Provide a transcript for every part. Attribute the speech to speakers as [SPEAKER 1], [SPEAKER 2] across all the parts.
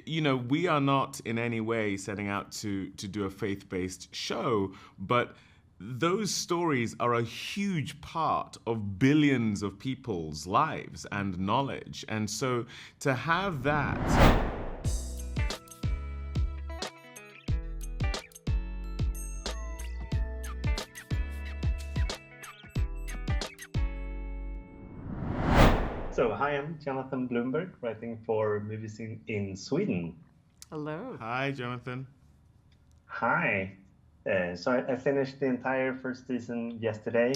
[SPEAKER 1] we are not in any way setting out to do a faith-based show, but those stories are a huge part of billions of people's lives and knowledge. And so to have that.
[SPEAKER 2] So, hi, I'm Jonathan Bloomberg, writing for movies in Sweden.
[SPEAKER 3] Hello.
[SPEAKER 1] Hi, Jonathan.
[SPEAKER 2] Hi. So I finished the entire first season yesterday.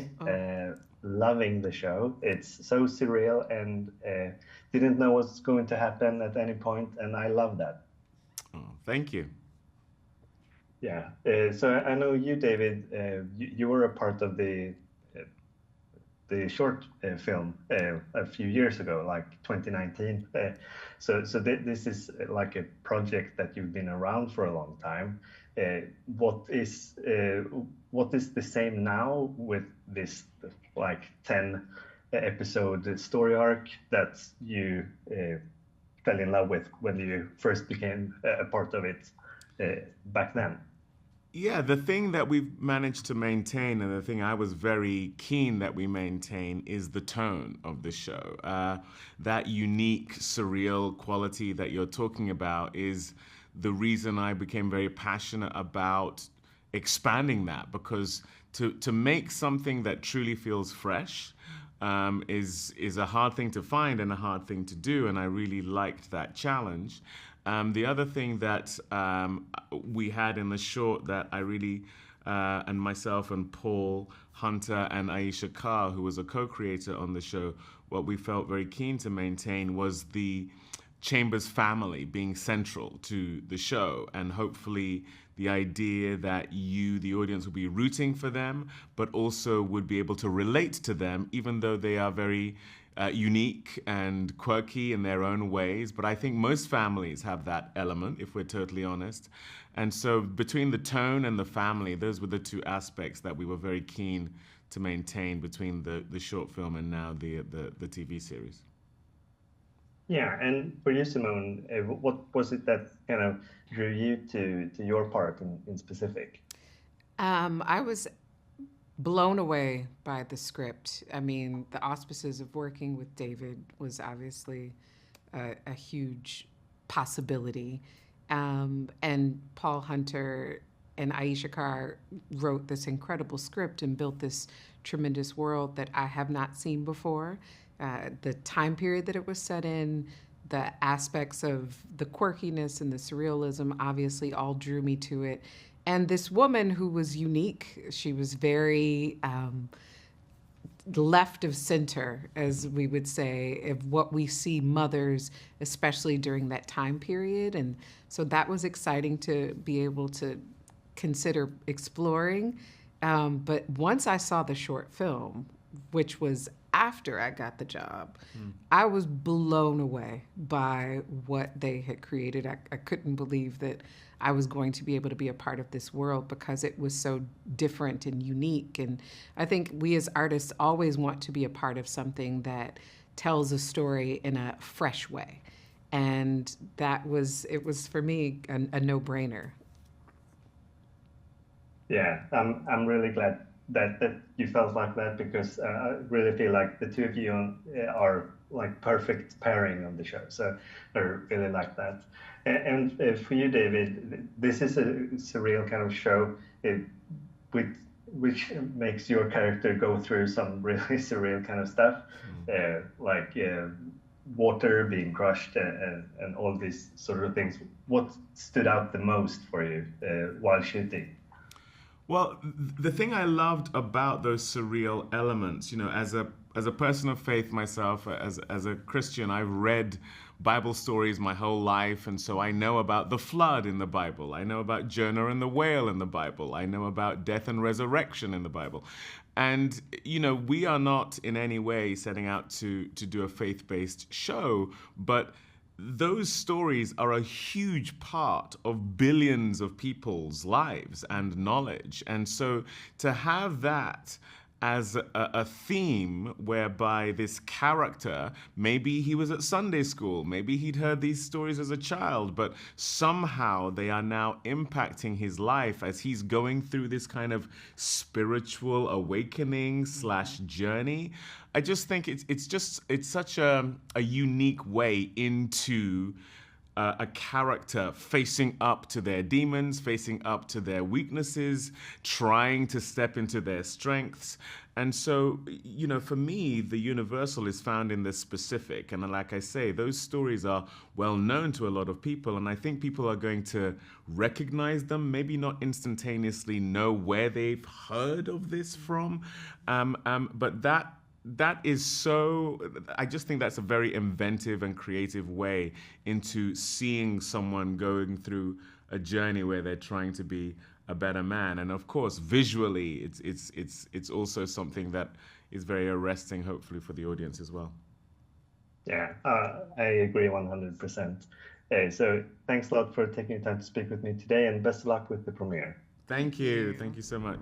[SPEAKER 2] Loving the show. It's so surreal and didn't know what's going to happen at any point, and I love that.
[SPEAKER 1] Oh, thank you.
[SPEAKER 2] Yeah. So I know you, David. You were a part of the short film a few years ago, like 2019. This is like a project that you've been around for a long time. What is the same now with this like 10 episode story arc that you fell in love with when you first became a part of it back then?
[SPEAKER 1] Yeah, the thing that we've managed to maintain, and the thing I was very keen that we maintain, is the tone of the show. That unique, surreal quality that you're talking about is the reason I became very passionate about expanding that, because to make something that truly feels fresh is a hard thing to find and a hard thing to do, and I really liked that challenge. The other thing that we had in the short that I really, and myself and Paul Hunter and Aisha Carr, who was a co-creator on the show, what we felt very keen to maintain was the Chambers family being central to the show, and hopefully the idea that you, the audience, will be rooting for them, but also would be able to relate to them, even though they are very unique and quirky in their own ways. But I think most families have that element, if we're totally honest. And so between the tone and the family, those were the two aspects that we were very keen to maintain between the short film and now the TV series.
[SPEAKER 2] Yeah, and for you, Simone, what was it that kind of drew you to your part in specific?
[SPEAKER 3] I was blown away by the script. I mean, the auspices of working with David was obviously a huge possibility. And Paul Hunter and Aisha Carr wrote this incredible script and built this tremendous world that I have not seen before. The time period that it was set in, the aspects of the quirkiness and the surrealism obviously all drew me to it. And this woman who was unique, she was very left of center, as we would say, of what we see mothers, especially during that time period. And so that was exciting to be able to consider exploring. But once I saw the short film, which was after I got the job, I was blown away by what they had created. I couldn't believe that I was going to be able to be a part of this world because it was so different and unique. And I think we as artists always want to be a part of something that tells a story in a fresh way. And it was for me a no-brainer.
[SPEAKER 2] Yeah, I'm really glad that you felt like that, because I really feel like the two of you are like perfect pairing on the show. So I really like that. And for you, David, this is a surreal kind of show which makes your character go through some really surreal kind of stuff, like water being crushed and all these sort of things. What stood out the most for you while shooting?
[SPEAKER 1] Well, the thing I loved about those surreal elements, as a person of faith myself, as a Christian, I've read Bible stories my whole life, and so I know about the flood in the Bible. I know about Jonah and the whale in the Bible. I know about death and resurrection in the Bible. And, we are not in any way setting out to do a faith-based show, but those stories are a huge part of billions of people's lives and knowledge. And so to have that as a theme whereby this character, maybe he was at Sunday school, maybe he'd heard these stories as a child, but somehow they are now impacting his life as he's going through this kind of spiritual awakening slash journey. I just think it's such a unique way into a character facing up to their demons, facing up to their weaknesses, trying to step into their strengths. And so, you know, for me, the universal is found in the specific. And like I say, those stories are well known to a lot of people. And I think people are going to recognize them, maybe not instantaneously know where they've heard of this from. But that is so, I just think that's a very inventive and creative way into seeing someone going through a journey where they're trying to be a better man. And of course, visually, it's also something that is very arresting, hopefully, for the audience as well.
[SPEAKER 2] Yeah, I agree 100%. So thanks a lot for taking the time to speak with me today, and best of luck with the premiere.
[SPEAKER 1] Thank you so much.